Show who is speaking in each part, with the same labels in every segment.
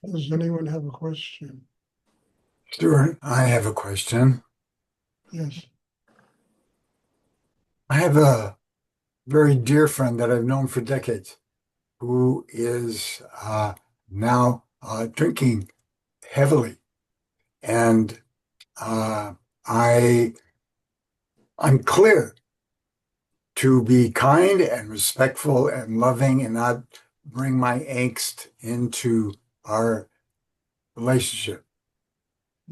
Speaker 1: Does anyone have a question?
Speaker 2: Stuart, I have a question.
Speaker 1: Yes.
Speaker 2: I have a very dear friend that I've known for decades who is now drinking heavily. And uh, I, I'm clear to be kind and respectful and loving and not bring my angst into our relationship.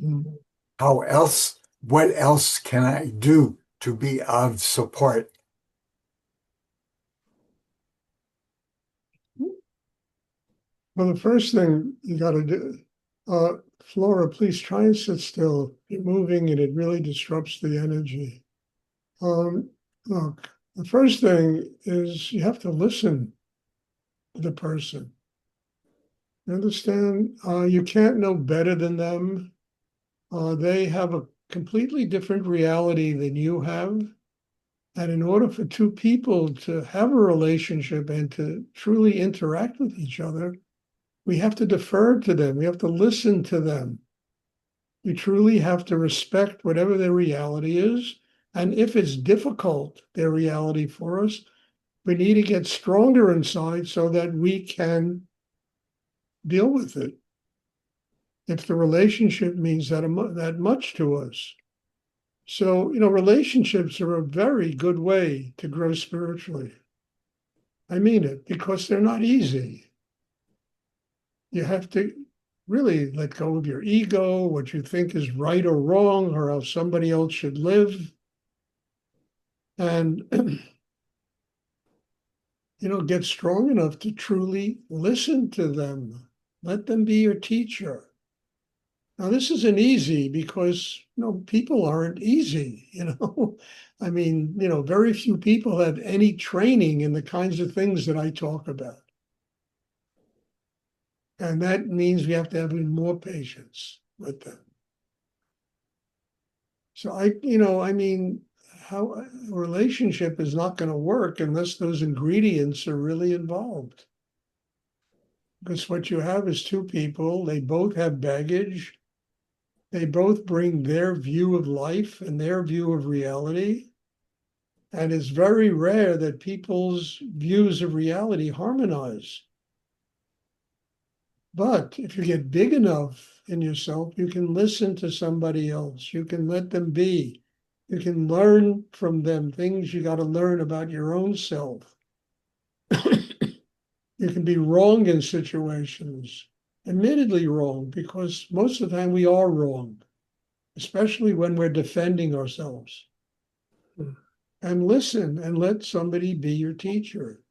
Speaker 1: Mm.
Speaker 2: What else can I do to be of support?
Speaker 1: Well, the first thing you got to do, Flora, please try and sit still. You're moving and it really disrupts the energy. Um, Look, the first thing is you have to listen to the person. You understand? You can't know better than them. They have a completely different reality than you have. And in order for two people to have a relationship and to truly interact with each other, we have to defer to them. We have to listen to them. We truly have to respect whatever their reality is. And if it's difficult, their reality for us, we need to get stronger inside so that we can deal with it. If the relationship means that much to us. So, relationships are a very good way to grow spiritually. I mean it because they're not easy. You have to really let go of your ego, what you think is right or wrong, or how somebody else should live. And, get strong enough to truly listen to them. Let them be your teacher. Now, this isn't easy because, people aren't easy. I mean, very few people have any training in the kinds of things that I talk about. And that means we have to have even more patience with them. So I mean, how a relationship is not going to work unless those ingredients are really involved. Because what you have is two people, they both have baggage, they both bring their view of life and their view of reality. And it's very rare that people's views of reality harmonize. But if you get big enough in yourself, you can listen to somebody else. You can let them be. You can learn from them things you got to learn about your own self. You can be wrong in situations, admittedly wrong, because most of the time we are wrong, especially when we're defending ourselves. And listen and let somebody be your teacher.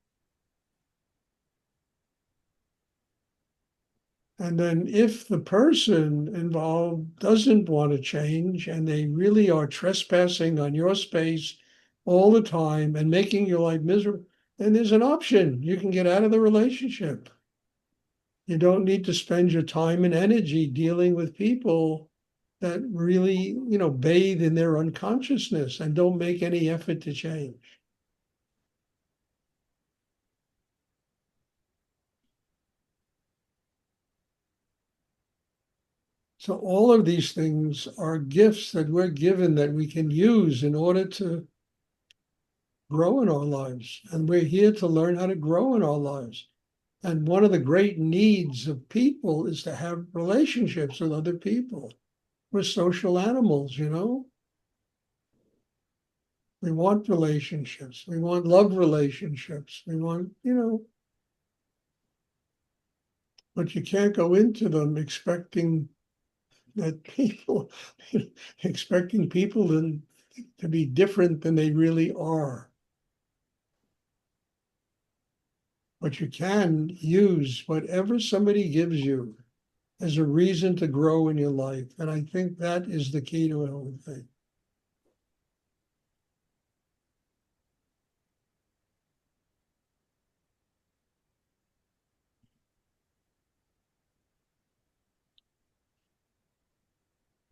Speaker 1: And then if the person involved doesn't want to change and they really are trespassing on your space all the time and making your life miserable, then there's an option. You can get out of the relationship. You don't need to spend your time and energy dealing with people that really, bathe in their unconsciousness and don't make any effort to change. So all of these things are gifts that we're given that we can use in order to grow in our lives. And we're here to learn how to grow in our lives. And one of the great needs of people is to have relationships with other people. We're social animals. We want relationships. We want love relationships. We want, but you can't go into them expecting that people, expecting people to be different than they really are. But you can use whatever somebody gives you as a reason to grow in your life. And I think that is the key to the whole thing.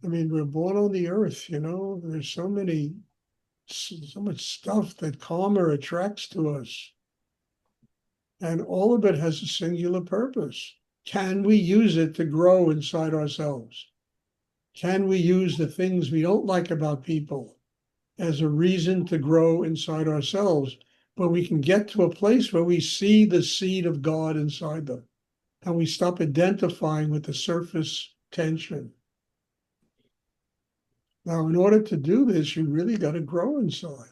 Speaker 1: I mean, we're born on the earth. There's so much stuff that karma attracts to us. And all of it has a singular purpose. can we use it to grow inside ourselves? Can we use the things we don't like about people as a reason to grow inside ourselves? But we can get to a place where we see the seed of God inside them and we stop identifying with the surface tension. Now, in order to do this, you really got to grow inside.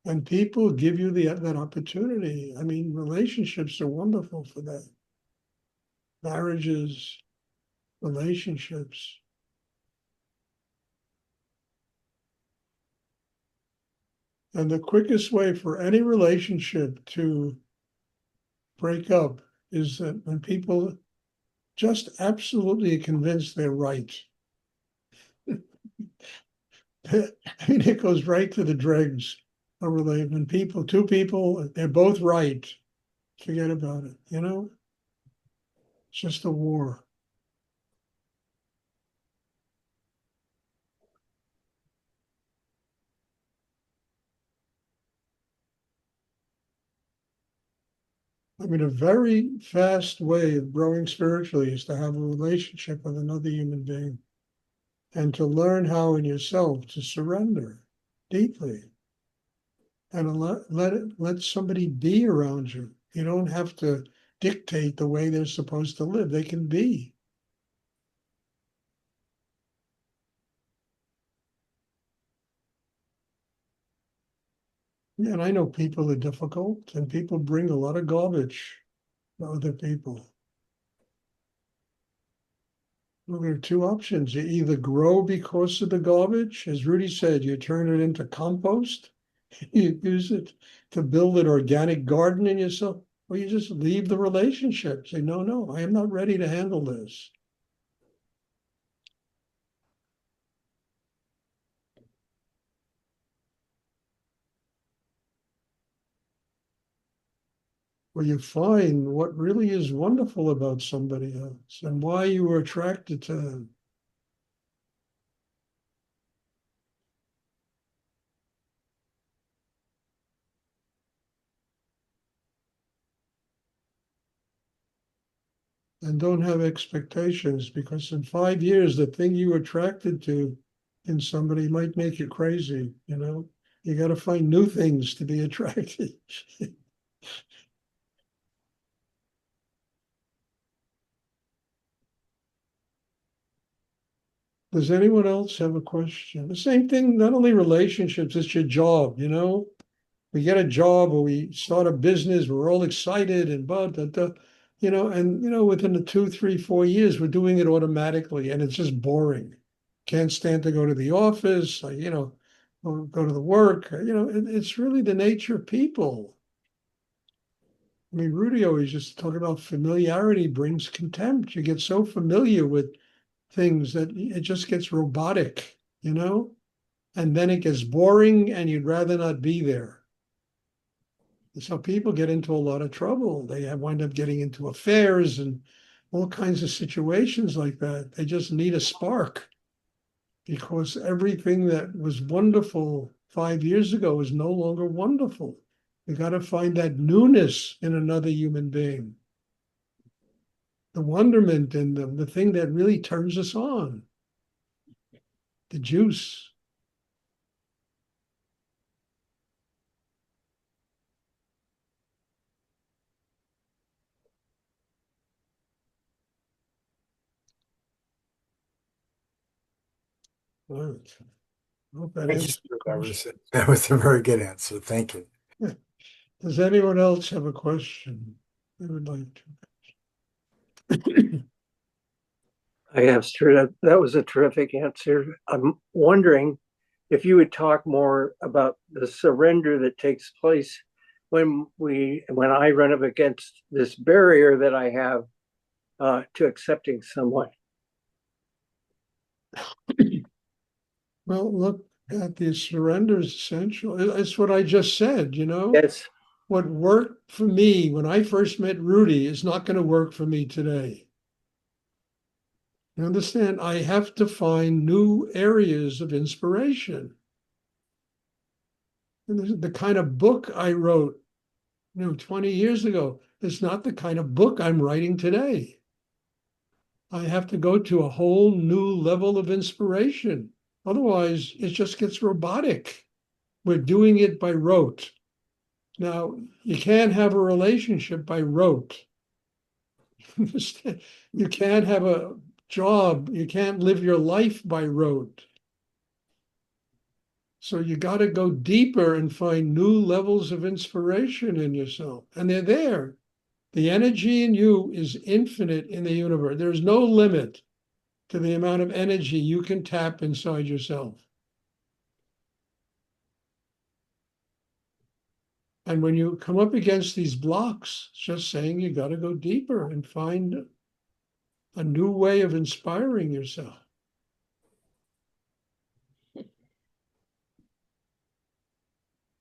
Speaker 1: And people give you that opportunity. I mean, relationships are wonderful for that. Marriages, relationships. And the quickest way for any relationship to break up is that when people just absolutely convinced they're right. I mean, it goes right to the dregs of relate. When two people, they're both right, forget about it, you know? It's just a war. I mean, a very fast way of growing spiritually is to have a relationship with another human being and to learn how in yourself to surrender deeply and let somebody be around you. You don't have to dictate the way they're supposed to live. They can be. Yeah, and I know people are difficult and people bring a lot of garbage to other people. Well, there are two options. You either grow because of the garbage, as Rudy said, you turn it into compost, you use it to build an organic garden in yourself, or you just leave the relationship. Say, no, no, I am not ready to handle this. Where you find what really is wonderful about somebody else and why you were attracted to them. And don't have expectations because in 5 years, the thing you were attracted to in somebody might make you crazy, you know? You got to find new things to be attracted. Does anyone else have a question? The same thing, not only relationships, it's your job, you know? We get a job or we start a business, we're all excited and you know, and you know, within the 2, 3, 4 years, we're doing it automatically and it's just boring. Can't stand to go to the office, you know, or go to the work. You know, it's really the nature of people. I mean, Rudy always just talk about familiarity brings contempt. You get so familiar with things that it just gets robotic, you know, and then it gets boring and you'd rather not be there. So people get into a lot of trouble. They wind up getting into affairs and all kinds of situations like that. They just need a spark because everything that was wonderful 5 years ago is no longer wonderful. We got to find that newness in another human being, the wonderment in them, the thing that really turns us on, the juice. All right. I hope that
Speaker 2: Thank you,
Speaker 1: answers
Speaker 2: sir.
Speaker 1: the
Speaker 2: That
Speaker 1: question.
Speaker 2: that was a very good answer. Thank you.
Speaker 1: Does anyone else have a question they would like to?
Speaker 3: I have, Stuart. That was a terrific answer. I'm wondering if you would talk more about the surrender that takes place when I run up against this barrier that I have to accepting someone.
Speaker 1: Well, look at the surrender is essential. It's what I just said, you know?
Speaker 3: Yes.
Speaker 1: What worked for me when I first met Rudy is not going to work for me today. You understand? I have to find new areas of inspiration. And the kind of book I wrote 20 years ago. It's not the kind of book I'm writing today. I have to go to a whole new level of inspiration. Otherwise, it just gets robotic. We're doing it by rote. Now, you can't have a relationship by rote. You can't have a job. You can't live your life by rote. So you got to go deeper and find new levels of inspiration in yourself. And they're there. The energy in you is infinite in the universe. There's no limit to the amount of energy you can tap inside yourself. And when you come up against these blocks, just saying you got to go deeper and find a new way of inspiring yourself.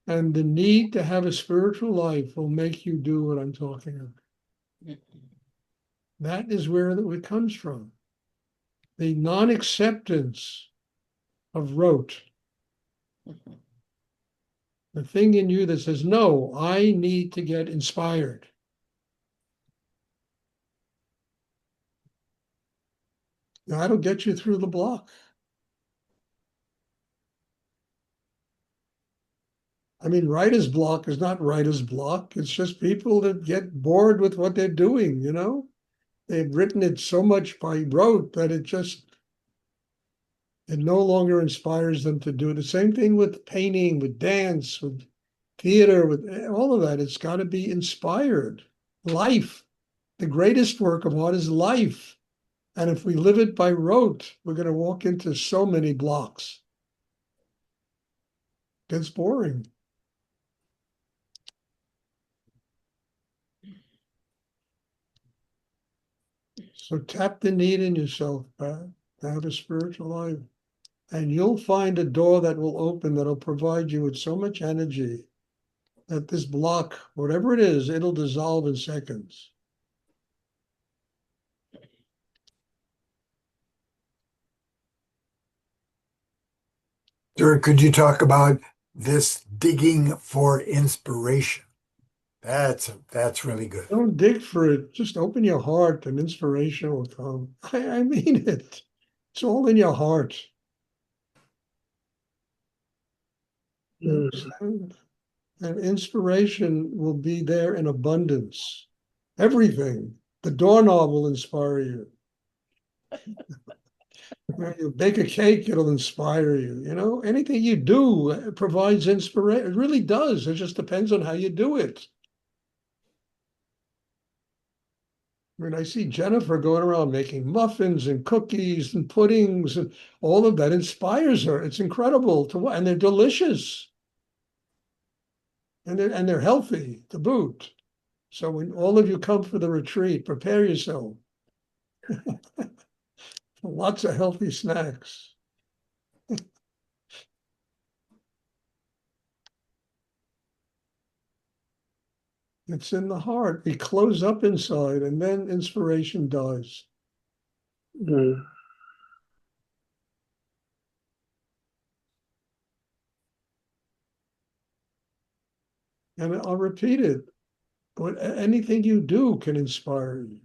Speaker 1: And the need to have a spiritual life will make you do what I'm talking about. That is where it comes from. The non-acceptance of rote. The thing in you that says, no, I need to get inspired. That'll get you through the block. I mean, writer's block is not writer's block. It's just people that get bored with what they're doing, you know? They've written it so much by rote that it no longer inspires them to do it. The same thing with painting, with dance, with theater, with all of that. It's got to be inspired. Life. The greatest work of art is life. And if we live it by rote, we're going to walk into so many blocks. It gets boring. So tap the need in yourself, to have a spiritual life. And you'll find a door that will open that'll provide you with so much energy that this block, whatever it is, it'll dissolve in seconds.
Speaker 2: Stuart, could you talk about this digging for inspiration? That's really good.
Speaker 1: Don't dig for it. Just open your heart and inspiration will come. I mean it. It's all in your heart. And inspiration will be there in abundance. Everything. The doorknob will inspire you. You bake a cake, it'll inspire you. You know, anything you do provides inspiration. It really does. It just depends on how you do it. I mean, I see Jennifer going around making muffins and cookies and puddings, and all of that inspires her. It's incredible to watch, and they're delicious, and they're healthy to boot. So when all of you come for the retreat, prepare yourself. Lots of healthy snacks. It's in the heart. We close up inside, and then inspiration dies.
Speaker 3: Mm.
Speaker 1: And I'll repeat it. Anything you do can inspire you.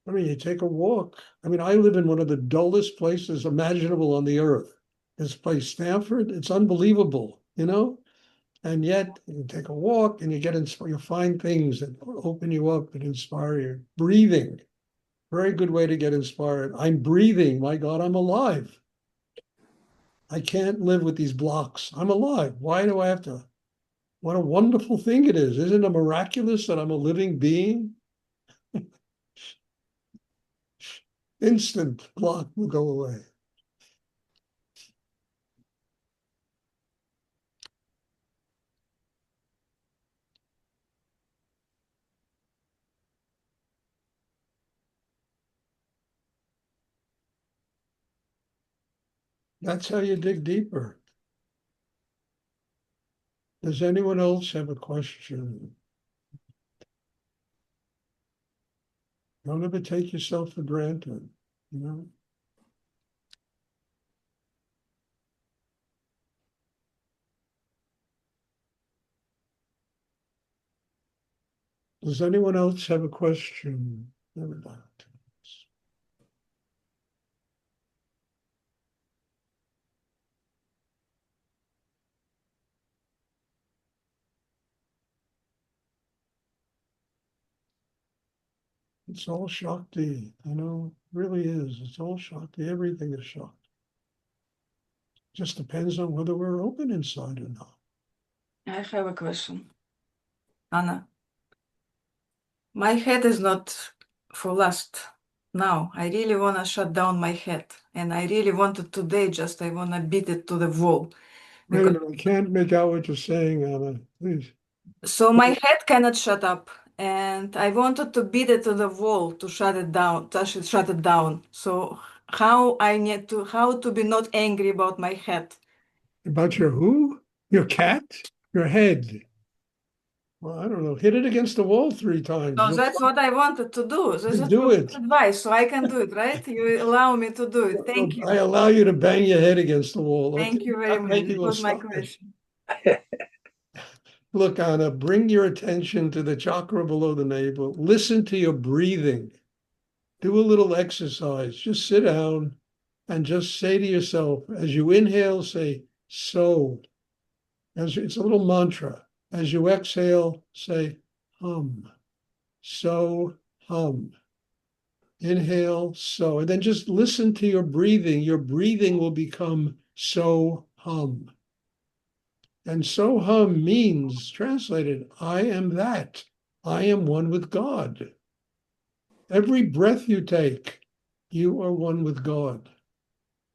Speaker 1: I mean, you take a walk. I mean, I live in one of the dullest places imaginable on the earth. This place, Stanford, it's unbelievable, you know? And yet you take a walk and you get inspired, you find things that open you up and inspire you. Breathing, very good way to get inspired. I'm breathing, my God, I'm alive. I can't live with these blocks. I'm alive. Why do I have to? What a wonderful thing it is. Isn't it miraculous that I'm a living being? Instant block will go away. That's how you dig deeper. Does anyone else have a question? Don't ever take yourself for granted, you know? Does anyone else have a question? Everybody. It's all Shakti, really is. It's all Shakti. Everything is Shakti. Just depends on whether we're open inside or not.
Speaker 4: I have a question. Anna, my head is not for last now. I really want to shut down my head. And I really wanted today, just I want to beat it to the wall.
Speaker 1: Wait a
Speaker 4: Because,
Speaker 1: minute, I can't make out what you're saying, Anna, please.
Speaker 4: so my head cannot shut up. And I wanted to beat it to the wall to shut it down, to shut it down. So how to be not angry about my head?
Speaker 1: About your who? Your cat? Your head? Well, I don't know. Hit it against the wall 3 times.
Speaker 4: No,
Speaker 1: You'll
Speaker 4: that's what I wanted to do. This is
Speaker 1: do it.
Speaker 4: advice, so I can do it, right? You allow me to do it. Thank you.
Speaker 1: I allow you to bang your head against the wall.
Speaker 4: Thank you very
Speaker 1: That
Speaker 4: much.
Speaker 1: maybe
Speaker 4: That
Speaker 1: will
Speaker 4: was my
Speaker 1: stop it.
Speaker 4: question.
Speaker 1: Look, Anna, bring your attention to the chakra below the navel. Listen to your breathing. Do a little exercise. Just sit down and just say to yourself, as you inhale, say, so. It's a little mantra. As you exhale, say, hum. So, hum. Inhale, so. And then just listen to your breathing. Your breathing will become so, hum. And so hum means, translated, I am that. I am one with God. Every breath you take, you are one with God.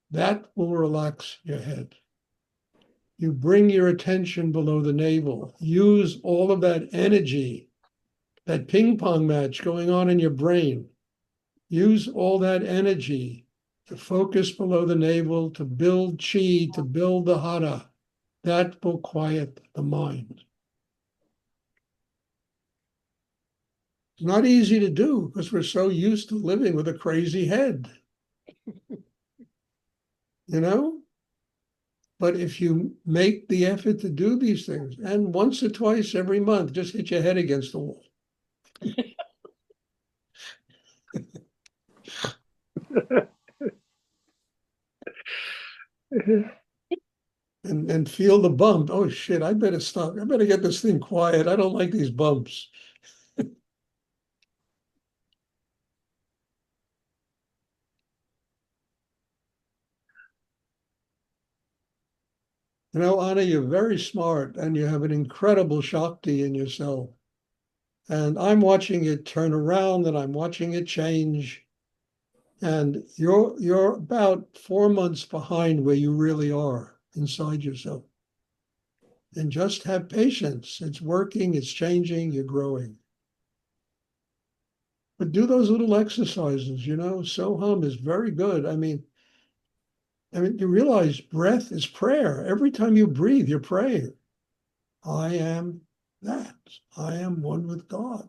Speaker 1: That will relax your head. You bring your attention below the navel. Use all of that energy, that ping pong match going on in your brain. Use all that energy to focus below the navel, to build chi, to build the hara. That will quiet the mind. It's not easy to do because we're so used to living with a crazy head. But if you make the effort to do these things, and once or twice every month, just hit your head against the wall. And feel the bump. Oh shit, I better stop. I better get this thing quiet. I don't like these bumps. Anna, you're very smart and you have an incredible Shakti in yourself. And I'm watching it turn around and I'm watching it change. And you're about 4 months behind where you really are inside yourself. And just have patience. It's working, it's changing, you're growing. But do those little exercises, So hum is very good. I mean, you realize breath is prayer. Every time you breathe, you're praying. I am that. I am one with God.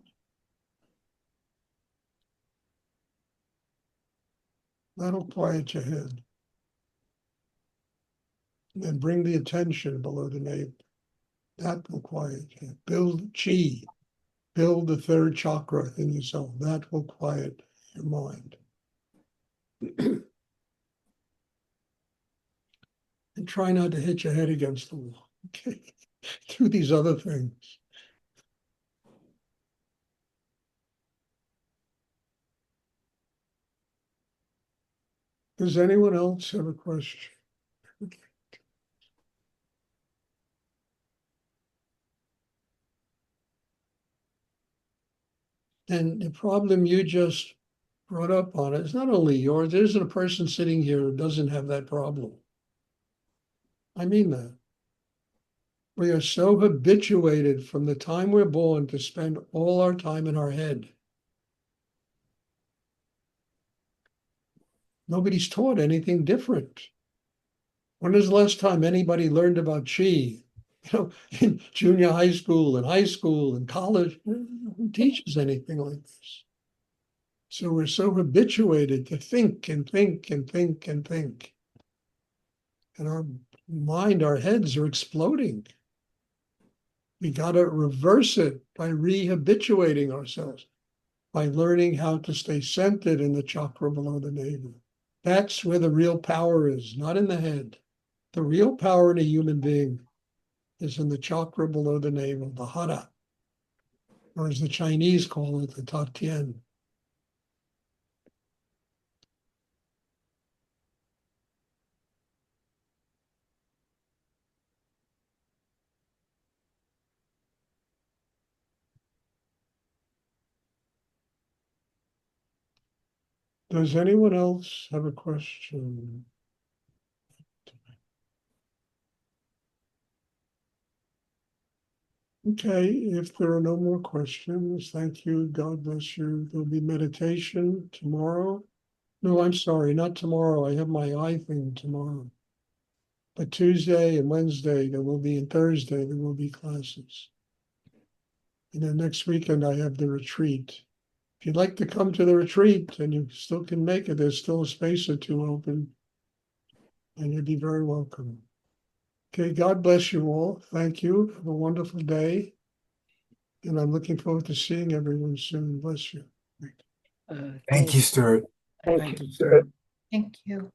Speaker 1: That'll quiet your head. And bring the attention below the navel. That will quiet you. Build chi. Build the 3rd chakra in yourself. That will quiet your mind. And try not to hit your head against the wall. Okay. Do these other things. Does anyone else have a question? And the problem you just brought up on it is not only yours, there isn't a person sitting here who doesn't have that problem. I mean that. We are so habituated from the time we're born to spend all our time in our head. Nobody's taught anything different. When was the last time anybody learned about chi? In junior high school and high school and college, who teaches anything like this? So we're so habituated to think and think and think and think. And our heads are exploding. We got to reverse it by rehabituating ourselves, by learning how to stay centered in the chakra below the navel. That's where the real power is, not in the head. The real power in a human being is in the chakra below the navel, the hara, or as the Chinese call it, the tatien. Does anyone else have a question? Okay, if there are no more questions, thank you. God bless you. There'll be meditation tomorrow. No, I'm sorry, not tomorrow. I have my eye thing tomorrow. But Tuesday and Wednesday, there will be, and Thursday, there will be classes. And then next weekend, I have the retreat. If you'd like to come to the retreat and you still can make it, there's still a space or two open. And you'd be very welcome. Okay, God bless you all. Thank you. Have a wonderful day. And I'm looking forward to seeing everyone soon. Bless you.
Speaker 2: Thank you, Stuart.
Speaker 3: Thank you.
Speaker 5: Stuart. Thank you.